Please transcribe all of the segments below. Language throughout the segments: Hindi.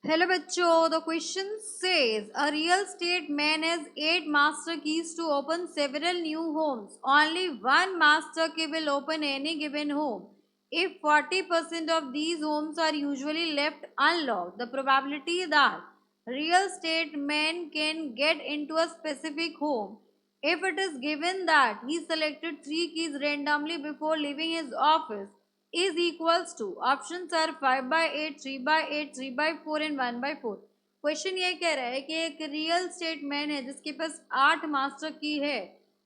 Hello bachcho, the question says a real estate man has 8 master keys to open several new homes. Only one master key will open any given home. If 40% of these homes are usually left unlocked, the probability that real estate man can get into a specific home, if it is given that he selected 3 keys randomly before leaving his office, is equals to options are 5/8, 3/8, 3/4 and 1/4। Question ये कह रहा है कि एक रियल स्टेट मैन है जिसके पास 8 मास्टर की है।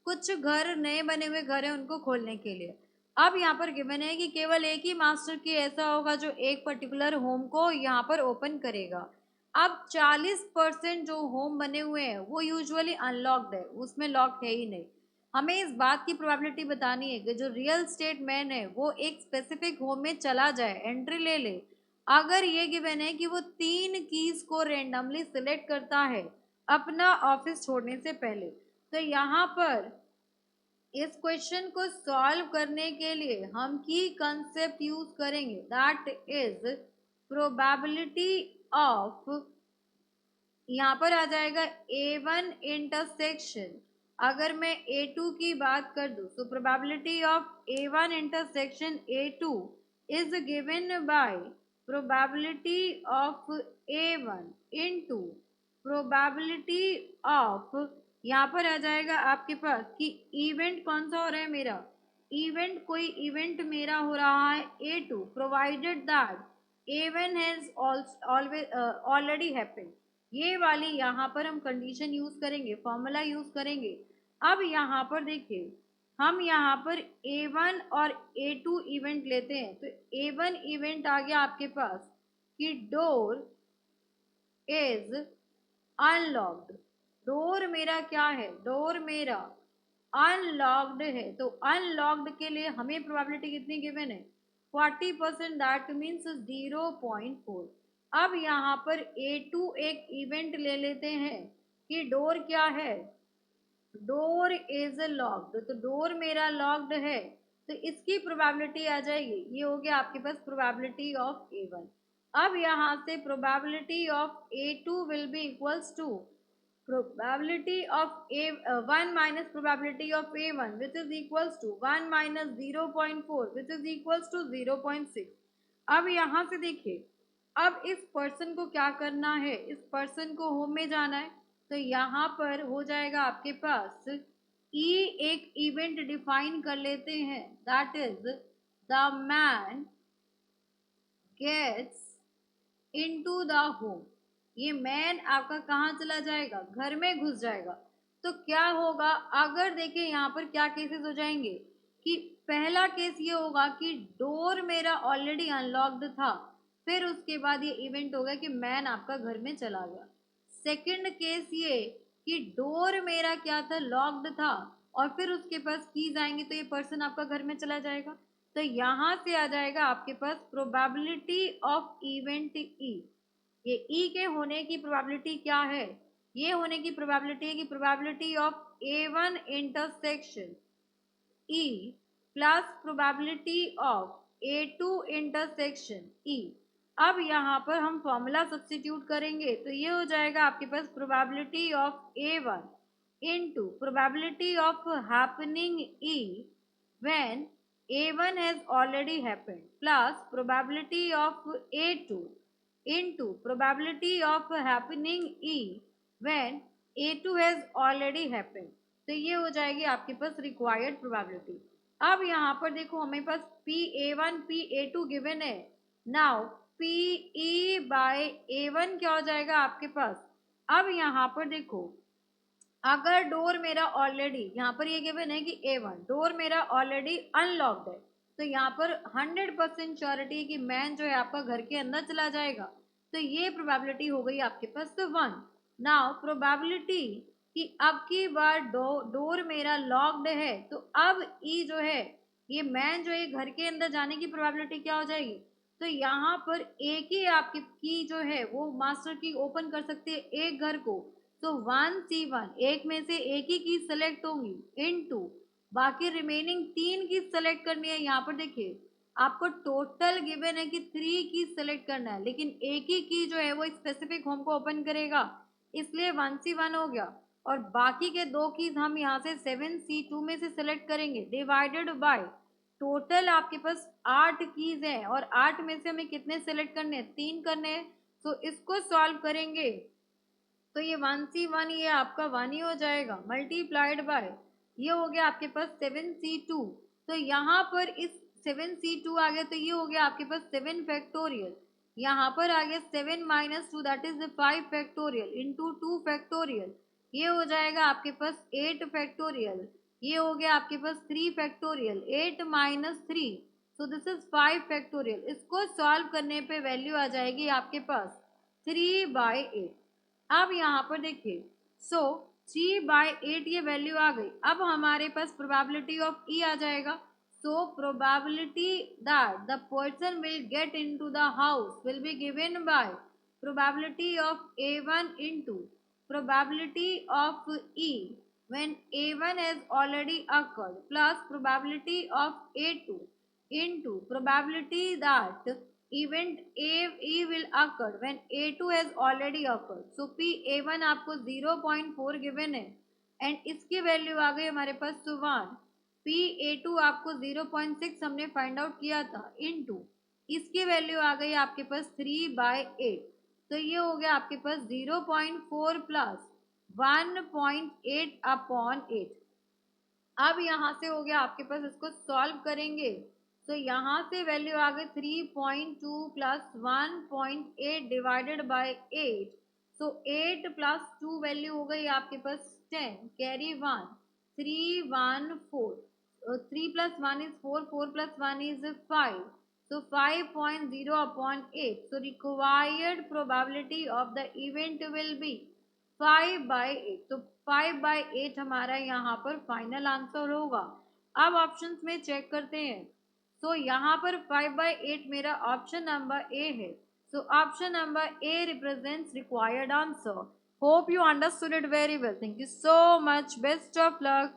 कुछ घर नए बने हुए घर है उनको खोलने के लिए। अब यहाँ पर गिवन है कि केवल एक ही मास्टर की ऐसा होगा जो एक पर्टिकुलर होम को यहाँ पर ओपन करेगा। अब 40% जो होम बने हुए हैं वो यूजुअली अनलॉक्ड है, उसमें लॉक है ही नहीं। हमें इस बात की प्रोबेबिलिटी बतानी है कि जो रियल स्टेट मैन है वो एक स्पेसिफिक होम में चला जाए, एंट्री ले ले। अगर ये गिवन है कि वो 3 कीज को रेंडमली सिलेक्ट करता है अपना ऑफिस छोड़ने से पहले, तो यहाँ पर इस क्वेश्चन को सॉल्व करने के लिए हम की कंसेप्ट यूज करेंगे, दैट इज प्रोबेबिलिटी ऑफ, यहाँ पर आ जाएगा A1 इंटरसेक्शन। अगर मैं A2 की बात कर दूं तो probability of A1 intersection A2 is given by probability of A1 into probability of, यहाँ पर आ जाएगा आपके पास कि इवेंट कौन सा हो रहा है मेरा, इवेंट कोई इवेंट मेरा हो रहा है A2 provided that A1 has already happened. ये वाली यहाँ पर हम कंडीशन यूज करेंगे, फॉर्मूला यूज करेंगे। अब यहाँ पर देखिए, हम यहाँ पर A1 और A2 इवेंट लेते हैं, तो A1 इवेंट आ गया आपके पास कि डोर इज अनलॉक्ड। डोर मेरा क्या है, डोर मेरा अनलॉक्ड है। तो अनलॉक्ड के लिए हमें प्रोबेबिलिटी कितनी गिवन है, 40%, दैट मीन्स 0.4। अब यहाँ पर A2 एक इवेंट ले लेते हैं कि डोर क्या है, डोर इज लॉक्ड। तो डोर मेरा लॉक्ड है, तो इसकी प्रोबेबिलिटी आ जाएगी, ये हो गया आपके पास प्रोबेबिलिटी ऑफ A1। अब यहाँ से probability of A2 will be equals to probability of A1 minus probability of A1 which is equals to 1 minus 0.4 which is equals to 0.6। अब यहाँ से देखिए, अब इस पर्सन को क्या करना है, इस पर्सन को होम में जाना है, तो यहाँ पर हो जाएगा आपके पास ई एक इवेंट डिफाइन कर लेते हैं, that is the man gets into the home. ये मैन आपका कहाँ चला जाएगा, घर में घुस जाएगा। तो क्या होगा, अगर देखिए यहाँ पर क्या केसेस हो जाएंगे कि पहला केस ये होगा कि डोर मेरा ऑलरेडी अनलॉक्ड था, फिर उसके बाद ये इवेंट हो गया कि मैन आपका घर में चला गया। सेकंड केस ये कि डोर मेरा क्या था, लॉक्ड था, और फिर उसके पास कीज आएंगे तो ये पर्सन आपका घर में चला जाएगा। तो यहाँ से आ जाएगा आपके पास प्रोबेबिलिटी ऑफ इवेंट ई। ये ई के होने की प्रोबेबिलिटी क्या है, ये होने की प्रोबेबिलिटी है कि probability of A1 intersection E plus probability of A2 intersection E. अब यहाँ पर हम फॉर्मूला सब्स्टिट्यूट करेंगे, तो ये हो जाएगा आपके पास probability of A1 into probability of happening E when A1 has already happened plus probability of A2 into probability of happening E when A2 has already happened। तो ये हो जाएगी आपके पास रिक्वायर्ड प्रोबेबिलिटी। अब यहाँ पर देखो हमें पास PA1 PA2 गिवन है। नाउ PE बाय A1 क्या हो जाएगा आपके पास। अब यहाँ पर देखो, अगर डोर मेरा ऑलरेडी, यहाँ पर ये गिवन है कि A1 डोर मेरा ऑलरेडी अनलॉक्ड है, तो यहाँ पर 100% श्योरिटी कि मैन जो है आपका घर के अंदर चला जाएगा। तो ये प्रोबेबिलिटी हो गई आपके पास 1। नाउ प्रोबेबिलिटी कि अब की बार डोर मेरा लॉक्ड है, तो अब ई जो है, ये मैन जो है घर के अंदर जाने की प्रोबेबिलिटी क्या हो जाएगी। तो यहाँ पर एक ही आपकी की जो है वो मास्टर की ओपन कर सकती है एक घर को, तो 1C1 एक में से एक ही की सेलेक्ट होंगी इनटू बाकी रिमेनिंग 3 की सेलेक्ट करनी है। यहाँ पर देखिए आपको टोटल गिवन है कि 3 की सेलेक्ट करना है, लेकिन एक ही की जो है वो स्पेसिफिक होम को ओपन करेगा, इसलिए 1C1 हो गया। और बाकी के 2 कीज हम यहाँ से 7C2 में से सेलेक्ट करेंगे, डिवाइडेड बाय टोटल आपके पास 8 कीज हैं और 8 में से हमें कितने सेलेक्ट करने हैं, 3 करने हैं। तो इसको सॉल्व करेंगे तो ये 1C1 ये आपका 1 ही हो जाएगा, मल्टीप्लाइड बाय ये हो गया आपके पास 7C2। तो यहाँ पर इस 7C2 आ गया तो ये हो गया आपके पास 7 फैक्टोरियल। यहाँ पर आ गया 7 minus 2 that is 5 factorial into 2 factorial, ये हो जाएगा आपके पास 8 फैक्टोरियल। ये हो गया आपके पास 3 factorial, 8 minus 3 so this is 5 factorial. इसको सॉल्व करने पे वैल्यू आ जाएगी आपके पास 3/8। अब यहाँ पर देखिए, सो 3/8 ये वैल्यू आ गई। अब हमारे पास प्रोबेबिलिटी ऑफ ई आ जाएगा। So probability that the person will get into the house will be given by probability of A1 into probability of E when A1 has already occurred plus probability of A2 into probability that event E will occur when A2 has already occurred. So P A1 आपको 0.4 गिवन है एंड इसकी वैल्यू आ गई हमारे पास 1। P A2 आपको 0.6 हमने फाइंड आउट किया था इनटू इसकी वैल्यू आ गई आपके पास 3/8। तो ये हो गया आपके पास 0.4 प्लस 1.8 अपॉन 8। अब यहाँ से हो गया आपके पास, इसको सॉल्व करेंगे तो यहाँ से वैल्यू आ गई 3.2 plus 1.8 divided by 8। So 8 plus 2 value हो गई आपके पास 10 carry 1 3 1 4। 3 plus 1 is 4, 4 plus 1 is 5. So 5.0 upon 8. So required probability of the event will be 5/8। तो 5/8 हमारा यहाँ पर फाइनल आंसर होगा। अब ऑप्शंस में चेक करते हैं। सो यहाँ पर 5/8 मेरा ऑप्शन नंबर ए है। So option number A represents required answer. Hope you understood it very well. Thank you so much. Best of luck.